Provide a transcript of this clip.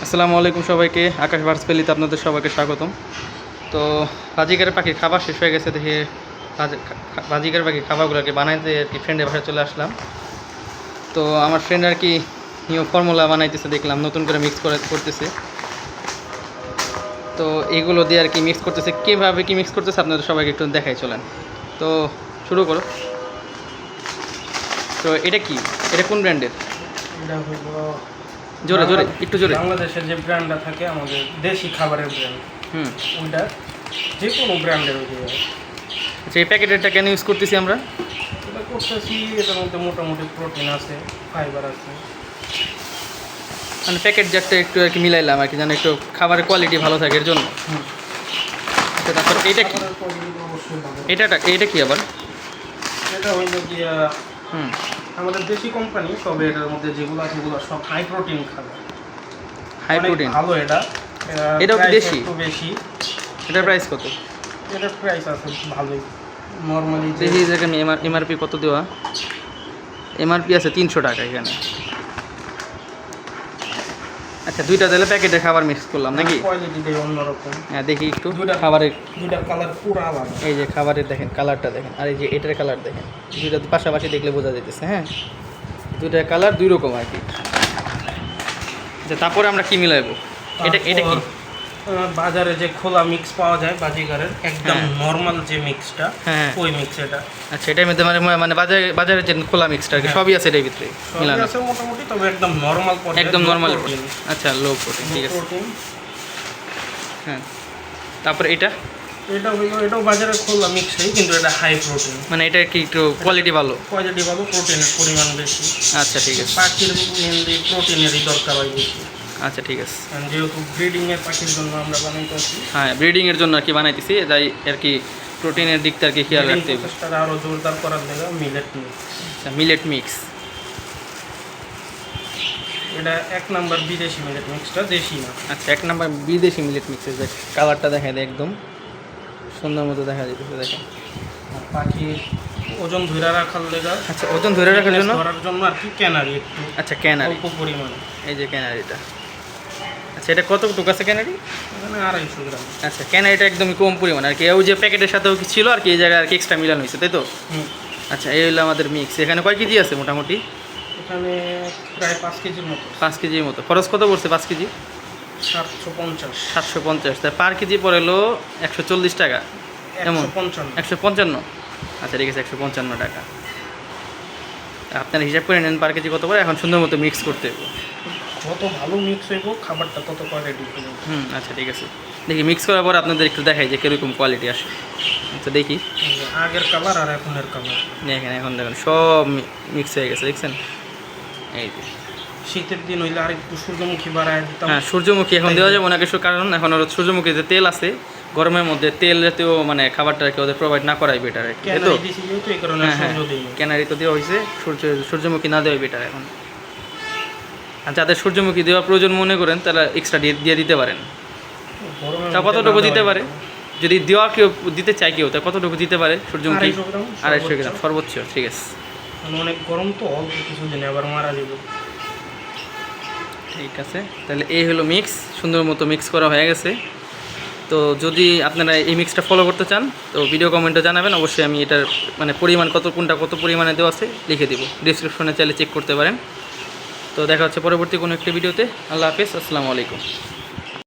আসসালামু আলাইকুম সবাইকে। আকাশ ভার্সপেলিতে আপনাদের সবাইকে স্বাগতম। তো বাজিকারের পাখির খাবার শেষ হয়ে গেছে দেখে বাজিকারের পাখির খাবারগুলোকে বানাইতে আর কি ফ্রেন্ডের বাসায় চলে আসলাম। তো আমার ফ্রেন্ড আর কি নিউ ফর্মুলা বানাইতেছে, দেখলাম নতুন করে মিক্স করতেছে। তো এইগুলো দিয়ে আর কি মিক্স করতেছে, কীভাবে কি মিক্স করতেছে আপনাদের সবাইকে একটু দেখাই চলেন। তো শুরু করো। তো এটা কি, এটা কোন ব্র্যান্ডের? এটা হলো জোরে জোরে একটু জোরে। বাংলাদেশের যে ব্র্যান্ডটা থাকে আমাদের দেশি খাবারের ব্র্যান্ড, ওইটা যে কোনো ব্র্যান্ডের হয়ে যাবে। আচ্ছা, এই প্যাকেটেরটা কেন ইউজ করতেছি আমরা? এটা করতেছি, এটার মধ্যে মোটামুটি প্রোটিন আছে, ফাইবার আছে। মানে প্যাকেট জাতটা একটু আর কি মিলাইলাম আর কি, যেন একটু খাবারের কোয়ালিটি ভালো থাকে এর জন্য। আচ্ছা, তারপর এটা কি? অবশ্যই ভালো। এটা কি আবার? এটা হইলো গিয়া আমাদের দেশি কোম্পানি, তবে এটার মধ্যে যেগুলো আছে সেগুলো সব হাই প্রোটিন খাবার। হাই প্রোটিন ভালো এটা। এটাও কি দেশি? একটু বেশি। এটার প্রাইস কত? এটার প্রাইস আছে ভালোই, নর্মালি দেখি এখানে এমআরপি কত দেওয়া? এমআরপি আছে 300 টাকা এখানে। আচ্ছা, দুইটা দিলে প্যাকেটের খাবার মিক্স করলাম নাকি? কোয়ালিটি দিয়ে অন্যরকম। হ্যাঁ, দেখি একটু খাবারের। দুইটা কালার পুরো আলাদা। এই যে খাবারের দেখেন কালারটা দেখেন, আর এই যে এটার কালার দেখেন, দুইটা পাশাপাশি দেখলে বোঝা যাইতেছে। হ্যাঁ, দুইটার কালার দুই রকম আর কি। আচ্ছা, তারপরে আমরা কি মিলাইবো? এটা কি? বাজারে যে খোলা মিক্স পাওয়া যায় বাজিগারের, একদম নরমাল যে মিক্সটা, হ্যাঁ ওই মিক্স এটা। আচ্ছা, এটার মধ্যে মানে বাজারে যে খোলা মিক্সটা আর কি সবই আছে এটার ভিতরে মিলানো আছে মোটামুটি, তবে একদম নরমাল পর্যায়ে, একদম নরমাল। আচ্ছা, লো প্রোটিন, ঠিক আছে। হ্যাঁ, তারপরে এটা হইলো, এটাও বাজারে খোলা মিক্সই, কিন্তু এটা হাই প্রোটিন। মানে এটা কি একটু কোয়ালিটি ভালো? কোয়ালিটি ভালো, প্রোটিনের পরিমাণ বেশি। আচ্ছা, ঠিক আছে। পাখির মেনলি প্রোটিনেরই দরকার হয় বেশি। আচ্ছা, ঠিক আছে। যেহেতু ব্রিডিংয়ের পাখির জন্য আমরা বানাইতেছি। হ্যাঁ, ব্রিডিংয়ের জন্য আর কি বানাইতেছি, তাই আর কি প্রোটিনের দিকটা আর কি খেয়াল রাখতে হবে। প্রসেসটা আরও জোরদার করার জন্য মিলেট মিক্স। আচ্ছা, মিলেট মিক্স। এটা 1 নাম্বার বিদেশি মিলেট মিক্সটা, দেশি না। আচ্ছা, 1 নাম্বার বিদেশি মিলেট মিক্সের যে কালারটা দেখা যায় একদম সুন্দর মতো দেখা যাইতেছে দেখেন। পাখির ওজন ধরে রাখার লেগা। আচ্ছা, ওজন ধরে রাখার জন্য আর কি ক্যানারি একটু। আচ্ছা, ক্যানারি অল্প পরিমাণে। এই যে ক্যানারিটা। আচ্ছা, এটা কতটুকু আছে ক্যানারি? এখানে 250 গ্রাম। আচ্ছা, ক্যানারিটা একদমই কম পরিমাণ আর কি, ওই যে প্যাকেটের সাথেও কি ছিল আর কি, এই জায়গায় আর কি এক্সট্রা মিলানো হয়েছে, তাই তো? আচ্ছা, এই হলো আমাদের মিক্স। এখানে কয় কেজি আছে মোটামুটি? এখানে প্রায় 5 কেজির মতো। 5 কেজির মতো। খরচ কত পড়ছে 5 কেজি? 750। 750। তাই পার কেজি পড়েলো 140 টাকা এমন? 155। আচ্ছা, ঠিক আছে, 155 টাকা। আপনার হিসাব করে নেন পার কেজি কত পড়ে। এখন সুন্দর মতো মিক্স করতে হবে। যত ভালো মিক্স হইব খাবারটা তত কোয়ালিটি হবে। আচ্ছা, ঠিক আছে। দেখি মিক্স করার পর আপনাদের একটু দেখাই যে কীরকম কোয়ালিটি আসে। আচ্ছা, দেখি আগের কালার আর এখনের কালার দেখেন। এখন দেখেন সব মিক্স হয়ে গেছে, দেখছেন? এই যে শীতের দিন হইলে আর একটু সূর্যমুখী বাড়ায় দিতাম। হ্যাঁ, সূর্যমুখী এখন দেওয়া যাবে না কিছু, কারণ এখন ওর সূর্যমুখীতে তেল আছে, গরমের মধ্যে তেল জাতীয় মানে খাবারটা কি ওদের প্রোভাইড না করাই বেটার। তো এই কারণে ক্যানারি তো দেওয়া হয়েছে, সূর্যমুখী না দেওয়াই বেটার এখন। আর যাদের সূর্যমুখী দেওয়ার প্রয়োজন মনে করেন তারা এক্সট্রা দিয়ে দিতে পারেন। তা কতটুকু দিতে পারে যদি দেওয়া কেউ দিতে চায়, কেউ তা কতটুকু দিতে পারে সূর্যমুখী? 250 গ্রাম সর্বোচ্চ, ঠিক আছে। অনেক গরম তো, অল্প কিছুদিন আবার মারা যাবে। ঠিক আছে, তাহলে এই হলো মিক্স, সুন্দর মতো মিক্স করা হয়ে গেছে। তো যদি আপনারা এই মিক্সটা ফলো করতে চান তো ভিডিও কমেন্টে জানাবেন, অবশ্যই আমি এটার মানে পরিমাণ কোনটা কত পরিমাণে দেওয়া আছে লিখে দিব, ডিসক্রিপশনে চাইলে চেক করতে পারেন। তো দেখা হচ্ছে পরবর্তী কোনো একটি ভিডিওতে। আল্লাহ হাফেজ, আসসালামু আলাইকুম।